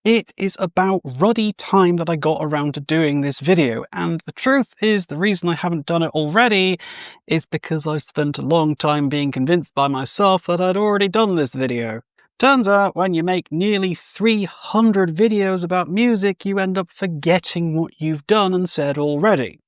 It is about ruddy time that I got around to doing this video, and the truth is the reason I haven't done it already is because I've spent a long time being convinced by myself that I'd already done this video. Turns out when you make nearly 300 videos about music, you end up forgetting what you've done and said already.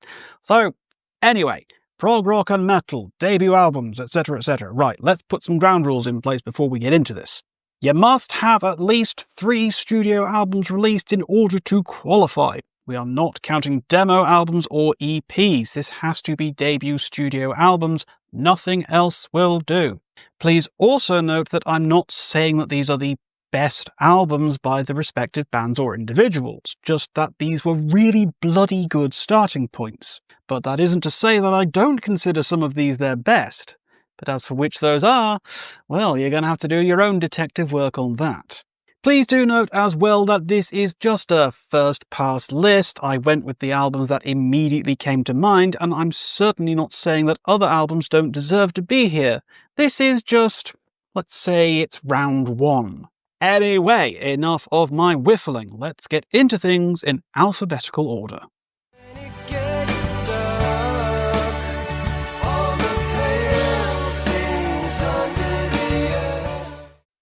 So, anyway, prog rock and metal, debut albums, etc, etc. Right, let's put some ground rules in place before we get into this. You must have at least 3 studio albums released in order to qualify. We are not counting demo albums or EPs. This has to be debut studio albums. Nothing else will do. Please also note that I'm not saying that these are the best albums by the respective bands or individuals, just that these were really bloody good starting points. But that isn't to say that I don't consider some of these their best. But as for which those are, well, you're going to have to do your own detective work on that. Please do note as well that this is just a first-pass list. I went with the albums that immediately came to mind, and I'm certainly not saying that other albums don't deserve to be here. This is just, let's say it's round 1. Anyway, enough of my whiffling. Let's get into things in alphabetical order.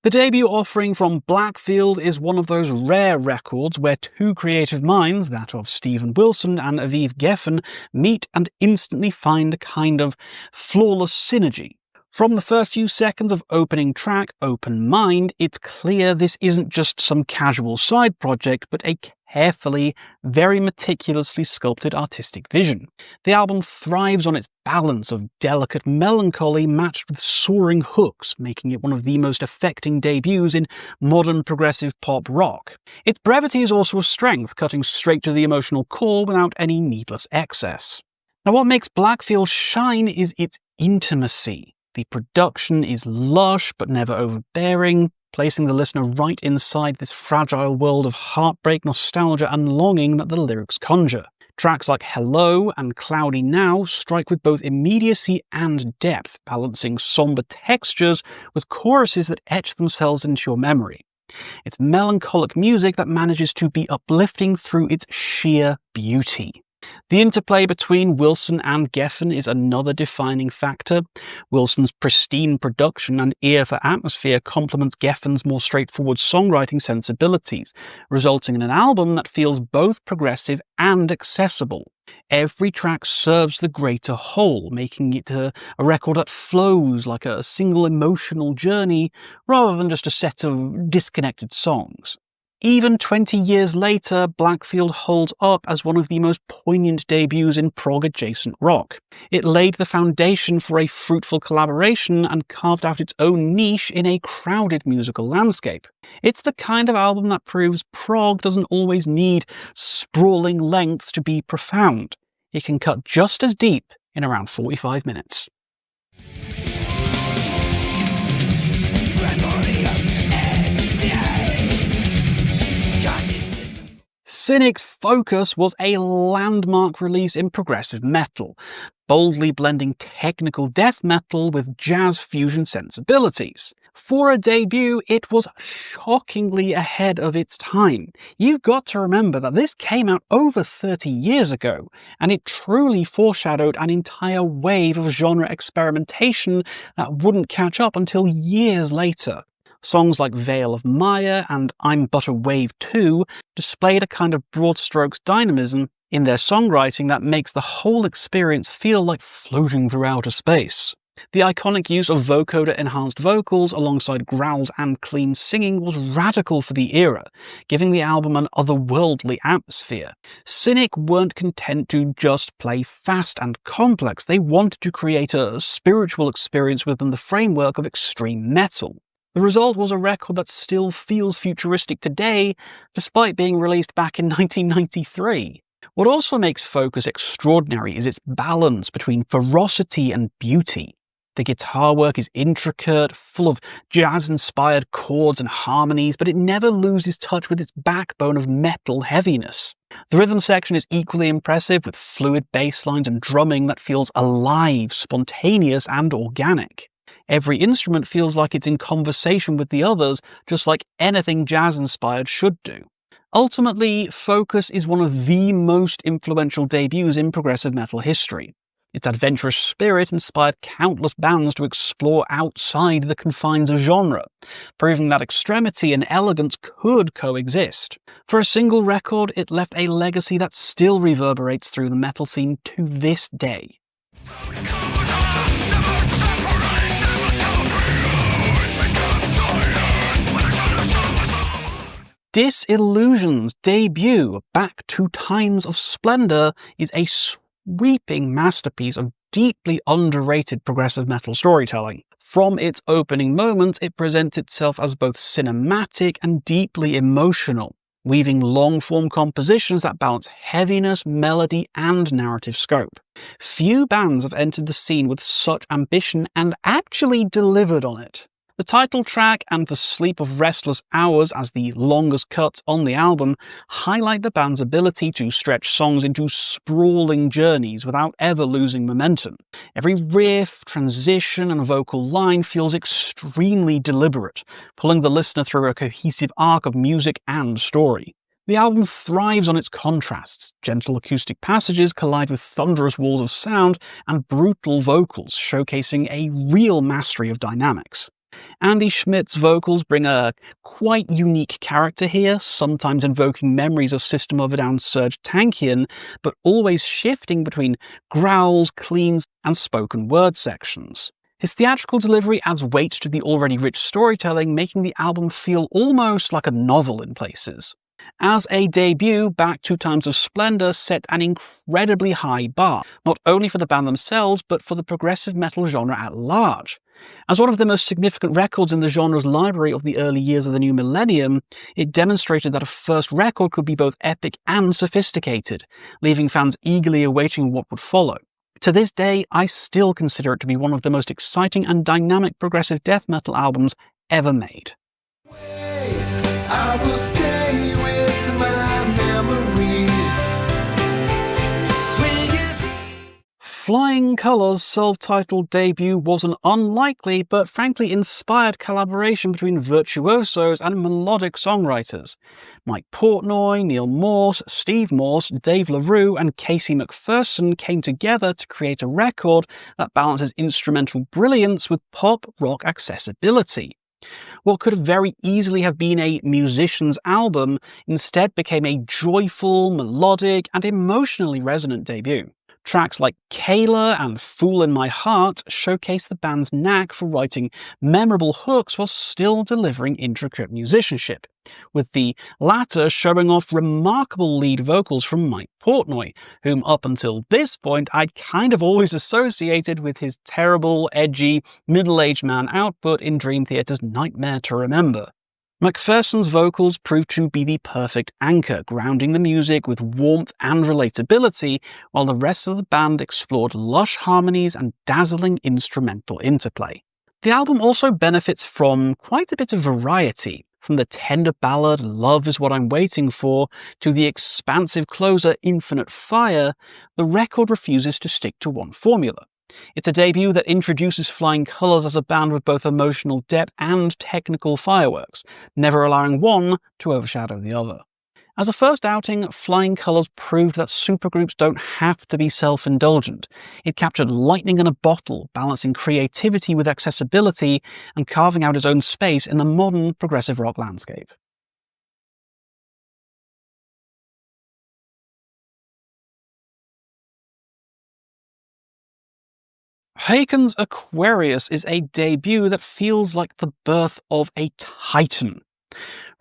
The debut offering from Blackfield is one of those rare records where 2 creative minds, that of Steven Wilson and Aviv Geffen, meet and instantly find a kind of flawless synergy. From the first few seconds of opening track, Open Mind, it's clear this isn't just some casual side project, but a carefully, very meticulously sculpted artistic vision. The album thrives on its balance of delicate melancholy matched with soaring hooks, making it one of the most affecting debuts in modern progressive pop rock. Its brevity is also a strength, cutting straight to the emotional core without any needless excess. Now, what makes Blackfield shine is its intimacy. The production is lush but never overbearing, placing the listener right inside this fragile world of heartbreak, nostalgia and longing that the lyrics conjure. Tracks like Hello and Cloudy Now strike with both immediacy and depth, balancing somber textures with choruses that etch themselves into your memory. It's melancholic music that manages to be uplifting through its sheer beauty. The interplay between Wilson and Geffen is another defining factor. Wilson's pristine production and ear for atmosphere complements Geffen's more straightforward songwriting sensibilities, resulting in an album that feels both progressive and accessible. Every track serves the greater whole, making it a record that flows like a single emotional journey rather than just a set of disconnected songs. Even 20 years later, Blackfield holds up as one of the most poignant debuts in prog-adjacent rock. It laid the foundation for a fruitful collaboration and carved out its own niche in a crowded musical landscape. It's the kind of album that proves prog doesn't always need sprawling lengths to be profound. It can cut just as deep in around 45 minutes. Cynic's Focus was a landmark release in progressive metal, boldly blending technical death metal with jazz fusion sensibilities. For a debut, it was shockingly ahead of its time. You've got to remember that this came out over 30 years ago, and it truly foreshadowed an entire wave of genre experimentation that wouldn't catch up until years later. Songs like Veil of Maya and I'm But a Wave Too displayed a kind of broad strokes dynamism in their songwriting that makes the whole experience feel like floating through outer space. The iconic use of vocoder-enhanced vocals alongside growls and clean singing was radical for the era, giving the album an otherworldly atmosphere. Cynic weren't content to just play fast and complex, they wanted to create a spiritual experience within the framework of extreme metal. The result was a record that still feels futuristic today, despite being released back in 1993. What also makes Focus extraordinary is its balance between ferocity and beauty. The guitar work is intricate, full of jazz-inspired chords and harmonies, but it never loses touch with its backbone of metal heaviness. The rhythm section is equally impressive, with fluid bass lines and drumming that feels alive, spontaneous, and organic. Every instrument feels like it's in conversation with the others, just like anything jazz-inspired should do. Ultimately, Focus is one of the most influential debuts in progressive metal history. Its adventurous spirit inspired countless bands to explore outside the confines of genre, proving that extremity and elegance could coexist. For a single record, it left a legacy that still reverberates through the metal scene to this day. Disillusion's debut, Back to Times of Splendor, is a sweeping masterpiece of deeply underrated progressive metal storytelling. From its opening moments, it presents itself as both cinematic and deeply emotional, weaving long-form compositions that balance heaviness, melody, and narrative scope. Few bands have entered the scene with such ambition and actually delivered on it. The title track and The Sleep of Restless Hours as the longest cuts on the album highlight the band's ability to stretch songs into sprawling journeys without ever losing momentum. Every riff, transition, and vocal line feels extremely deliberate, pulling the listener through a cohesive arc of music and story. The album thrives on its contrasts. Gentle acoustic passages collide with thunderous walls of sound and brutal vocals, showcasing a real mastery of dynamics. Andy Schmidt's vocals bring a quite unique character here, sometimes invoking memories of System of a Down's Serj Tankian, but always shifting between growls, cleans, and spoken word sections. His theatrical delivery adds weight to the already rich storytelling, making the album feel almost like a novel in places. As a debut, Back to Times of Splendor set an incredibly high bar, not only for the band themselves, but for the progressive metal genre at large. As one of the most significant records in the genre's library of the early years of the new millennium, it demonstrated that a first record could be both epic and sophisticated, leaving fans eagerly awaiting what would follow. To this day, I still consider it to be one of the most exciting and dynamic progressive death metal albums ever made. I will stay with my memories. Flying Colours' self-titled debut was an unlikely but frankly inspired collaboration between virtuosos and melodic songwriters. Mike Portnoy, Neil Morse, Steve Morse, Dave LaRue and Casey McPherson came together to create a record that balances instrumental brilliance with pop-rock accessibility. What could very easily have been a musician's album instead became a joyful, melodic, and emotionally resonant debut. Tracks like Kayla and Fool in My Heart showcase the band's knack for writing memorable hooks while still delivering intricate musicianship, with the latter showing off remarkable lead vocals from Mike Portnoy, whom up until this point I'd kind of always associated with his terrible, edgy, middle-aged man output in Dream Theater's Nightmare to Remember. McPherson's vocals proved to be the perfect anchor, grounding the music with warmth and relatability, while the rest of the band explored lush harmonies and dazzling instrumental interplay. The album also benefits from quite a bit of variety, from the tender ballad Love Is What I'm Waiting For to the expansive closer Infinite Fire. The record refuses to stick to one formula. It's a debut that introduces Flying Colours as a band with both emotional depth and technical fireworks, never allowing one to overshadow the other. As a first outing, Flying Colours proved that supergroups don't have to be self-indulgent. It captured lightning in a bottle, balancing creativity with accessibility and carving out its own space in the modern progressive rock landscape. Haken's Aquarius is a debut that feels like the birth of a titan.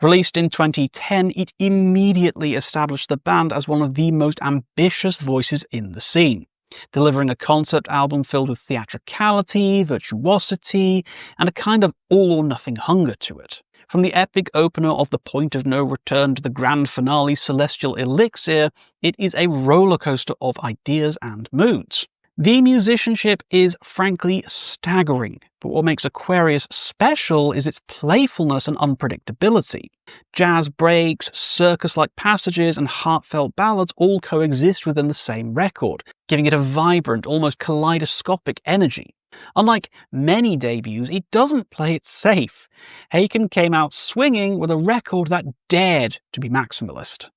Released in 2010, it immediately established the band as one of the most ambitious voices in the scene, delivering a concept album filled with theatricality, virtuosity, and a kind of all-or-nothing hunger to it. From the epic opener of The Point of No Return to the grand finale Celestial Elixir, it is a rollercoaster of ideas and moods. The musicianship is frankly staggering, but what makes Aquarius special is its playfulness and unpredictability. Jazz breaks, circus-like passages, and heartfelt ballads all coexist within the same record, giving it a vibrant, almost kaleidoscopic energy. Unlike many debuts, it doesn't play it safe. Haken came out swinging with a record that dared to be maximalist.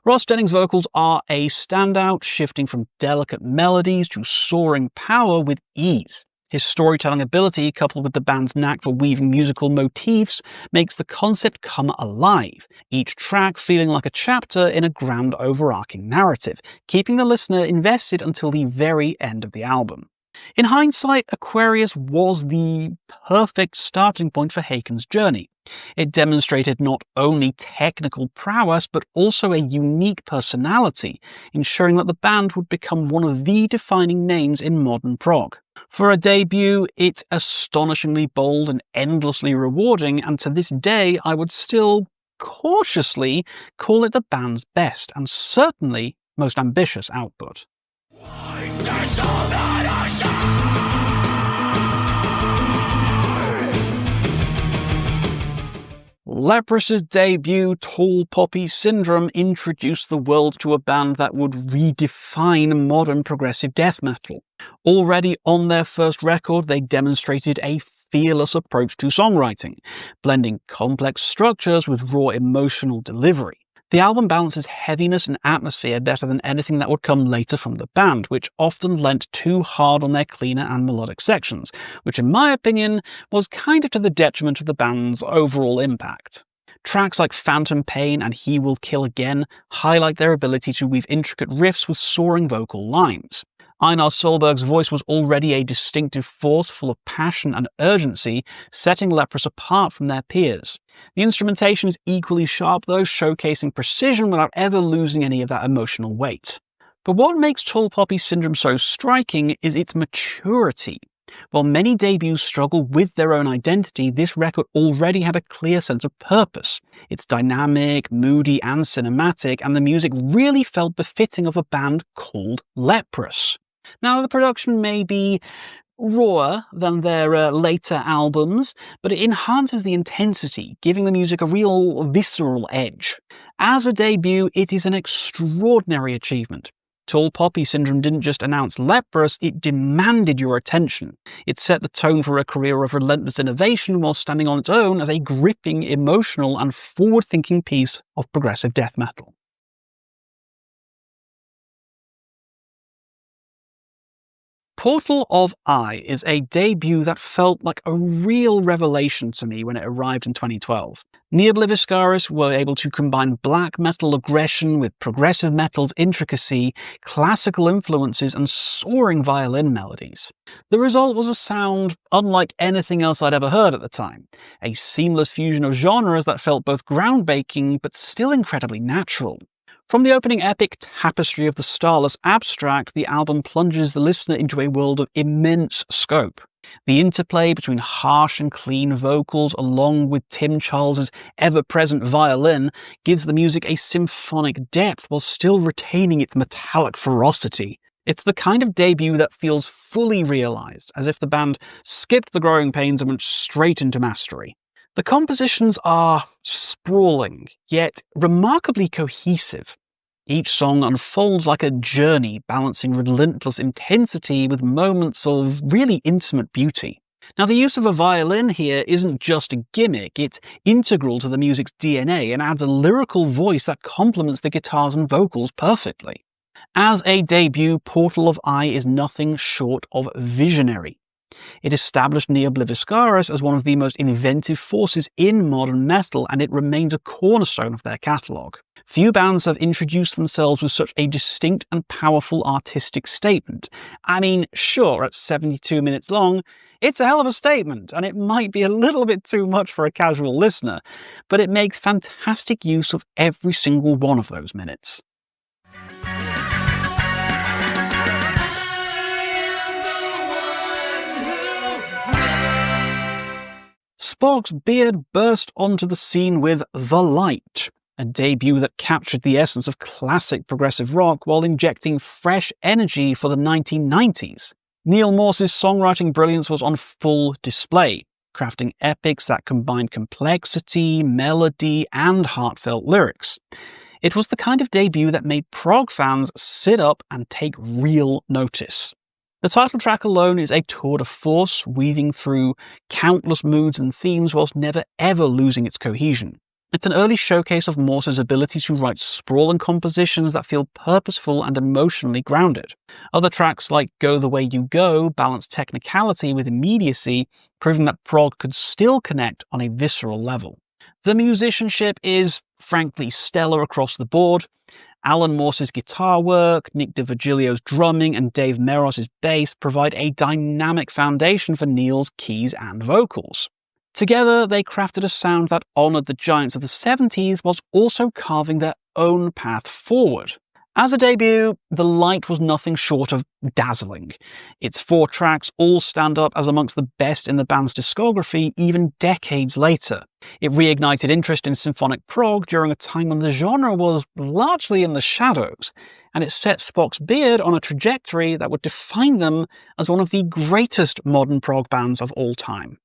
Ross Jennings' vocals are a standout, shifting from delicate melodies to soaring power with ease. His storytelling ability, coupled with the band's knack for weaving musical motifs, makes the concept come alive, each track feeling like a chapter in a grand overarching narrative, keeping the listener invested until the very end of the album. In hindsight, Aquarius was the perfect starting point for Haken's journey. It demonstrated not only technical prowess, but also a unique personality, ensuring that the band would become one of the defining names in modern prog. For a debut, it's astonishingly bold and endlessly rewarding, and to this day I would still cautiously call it the band's best, and certainly most ambitious output. Leprous's debut, Tall Poppy Syndrome, introduced the world to a band that would redefine modern progressive death metal. Already on their first record, they demonstrated a fearless approach to songwriting, blending complex structures with raw emotional delivery. The album balances heaviness and atmosphere better than anything that would come later from the band, which often leant too hard on their cleaner and melodic sections, which in my opinion was kind of to the detriment of the band's overall impact. Tracks like Phantom Pain and He Will Kill Again highlight their ability to weave intricate riffs with soaring vocal lines. Einar Solberg's voice was already a distinctive force full of passion and urgency, setting Leprous apart from their peers. The instrumentation is equally sharp though, showcasing precision without ever losing any of that emotional weight. But what makes Tall Poppy Syndrome so striking is its maturity. While many debuts struggle with their own identity, this record already had a clear sense of purpose. It's dynamic, moody, and cinematic, and the music really felt befitting of a band called Leprous. Now, the production may be rawer than their later albums, but it enhances the intensity, giving the music a real visceral edge. As a debut, it is an extraordinary achievement. Tall Poppy Syndrome didn't just announce Leprous, it demanded your attention. It set the tone for a career of relentless innovation while standing on its own as a gripping, emotional, and forward-thinking piece of progressive death metal. Portal of Eye is a debut that felt like a real revelation to me when it arrived in 2012. Obliviscaris were able to combine black metal aggression with progressive metal's intricacy, classical influences, and soaring violin melodies. The result was a sound unlike anything else I'd ever heard at the time, a seamless fusion of genres that felt both groundbreaking but still incredibly natural. From the opening epic Tapestry of the Starless Abstract, the album plunges the listener into a world of immense scope. The interplay between harsh and clean vocals, along with Tim Charles's ever-present violin, gives the music a symphonic depth while still retaining its metallic ferocity. It's the kind of debut that feels fully realized, as if the band skipped the growing pains and went straight into mastery. The compositions are sprawling, yet remarkably cohesive. Each song unfolds like a journey, balancing relentless intensity with moments of really intimate beauty. Now, the use of a violin here isn't just a gimmick, it's integral to the music's DNA and adds a lyrical voice that complements the guitars and vocals perfectly. As a debut, Portal of Eye is nothing short of visionary. It established Obliviscaris as one of the most inventive forces in modern metal, and it remains a cornerstone of their catalogue. Few bands have introduced themselves with such a distinct and powerful artistic statement. I mean, sure, at 72 minutes long, it's a hell of a statement, and it might be a little bit too much for a casual listener, but it makes fantastic use of every single one of those minutes. Spock's beard burst onto the scene with The Light, a debut that captured the essence of classic progressive rock while injecting fresh energy for the 1990s. Neil Morse's songwriting brilliance was on full display, crafting epics that combined complexity, melody, and heartfelt lyrics. It was the kind of debut that made prog fans sit up and take real notice. The title track alone is a tour de force, weaving through countless moods and themes whilst never ever losing its cohesion. It's an early showcase of Morse's ability to write sprawling compositions that feel purposeful and emotionally grounded. Other tracks like Go the Way You Go balance technicality with immediacy, proving that Prog could still connect on a visceral level. The musicianship is, frankly, stellar across the board. Alan Morse's guitar work, Nick DiVirgilio's drumming, and Dave Meros's bass provide a dynamic foundation for Neil's keys and vocals. Together, they crafted a sound that honoured the giants of the 70s whilst also carving their own path forward. As a debut, The Light was nothing short of dazzling. Its 4 tracks all stand up as amongst the best in the band's discography even decades later. It reignited interest in symphonic prog during a time when the genre was largely in the shadows, and it set Spock's beard on a trajectory that would define them as one of the greatest modern prog bands of all time.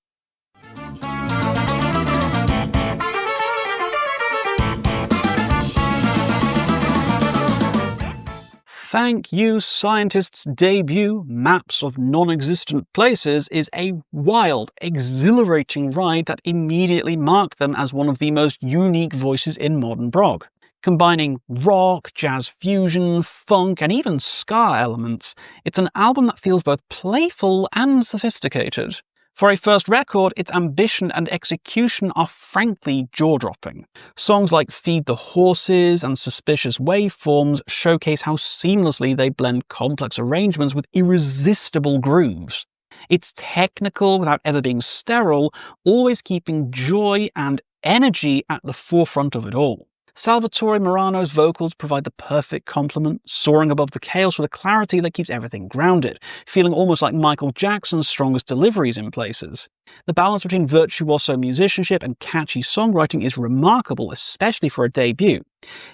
Thank You Scientist's debut, Maps of Non-Existent Places, is a wild, exhilarating ride that immediately marked them as one of the most unique voices in modern prog. Combining rock, jazz fusion, funk, and even ska elements, it's an album that feels both playful and sophisticated. For a first record, its ambition and execution are frankly jaw-dropping. Songs like Feed the Horses and Suspicious Waveforms showcase how seamlessly they blend complex arrangements with irresistible grooves. It's technical without ever being sterile, always keeping joy and energy at the forefront of it all. Salvatore Morano's vocals provide the perfect complement, soaring above the chaos with a clarity that keeps everything grounded, feeling almost like Michael Jackson's strongest deliveries in places. The balance between virtuoso musicianship and catchy songwriting is remarkable, especially for a debut.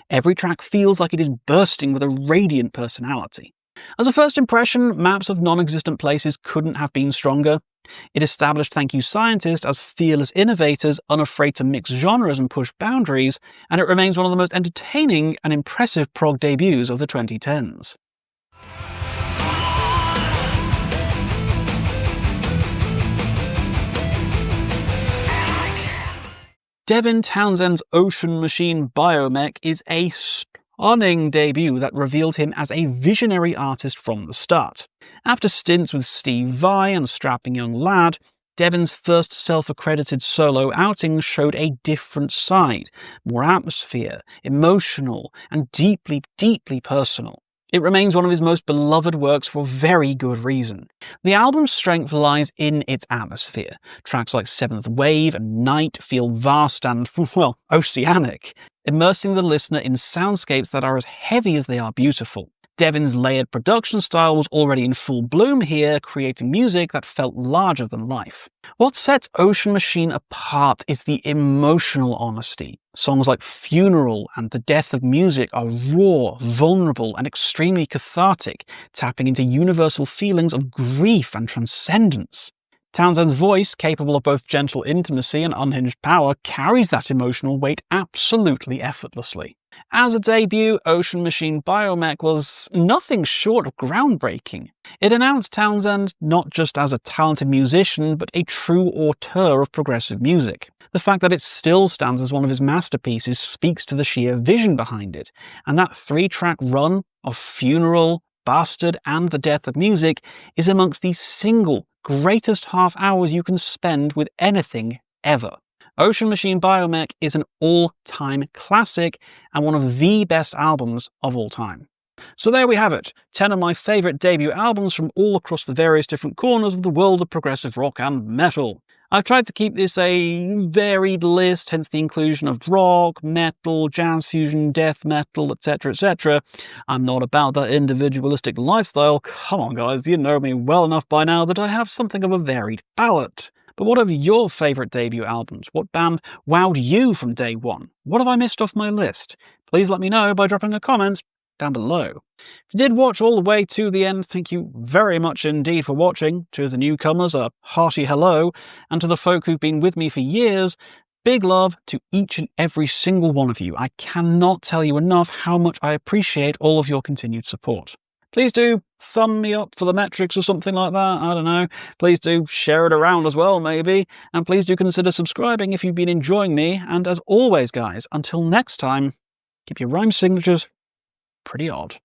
Every track feels like it is bursting with a radiant personality. As a first impression, Maps of Non-Existent Places couldn't have been stronger. It established Thank You Scientist as fearless innovators, unafraid to mix genres and push boundaries, and it remains one of the most entertaining and impressive prog debuts of the 2010s. Devin Townsend's Ocean Machine Biomech is a stunning debut that revealed him as a visionary artist from the start. After stints with Steve Vai and Strapping Young Lad, Devin's first self-accredited solo outing showed a different side, more atmosphere, emotional, and deeply, deeply personal. It remains one of his most beloved works for very good reason. The album's strength lies in its atmosphere. Tracks like Seventh Wave and Night feel vast and, well, oceanic, immersing the listener in soundscapes that are as heavy as they are beautiful. Devin's layered production style was already in full bloom here, creating music that felt larger than life. What sets Ocean Machine apart is the emotional honesty. Songs like Funeral and The Death of Music are raw, vulnerable, and extremely cathartic, tapping into universal feelings of grief and transcendence. Townsend's voice, capable of both gentle intimacy and unhinged power, carries that emotional weight absolutely effortlessly. As a debut, Ocean Machine Biomech was nothing short of groundbreaking. It announced Townsend not just as a talented musician, but a true auteur of progressive music. The fact that it still stands as one of his masterpieces speaks to the sheer vision behind it, and that 3-track run of Funeral, Bastard, and The Death of Music is amongst the single greatest half hours you can spend with anything ever. Ocean Machine Biomech is an all-time classic and one of the best albums of all time. So there we have it, 10 of my favourite debut albums from all across the various different corners of the world of progressive rock and metal. I've tried to keep this a varied list, hence the inclusion of rock, metal, jazz fusion, death metal, etc, etc. I'm not about that individualistic lifestyle. Come on guys, you know me well enough by now that I have something of a varied palette. But what are your favourite debut albums? What band wowed you from day one? What have I missed off my list? Please let me know by dropping a comment down below. If you did watch all the way to the end, thank you very much indeed for watching. To the newcomers, a hearty hello, and to the folk who've been with me for years, big love to each and every single one of you. I cannot tell you enough how much I appreciate all of your continued support. Please do thumb me up for the metrics or something like that. I don't know. Please do share it around as well, maybe. And please do consider subscribing if you've been enjoying me. And as always, guys, until next time, keep your rhyme signatures pretty odd.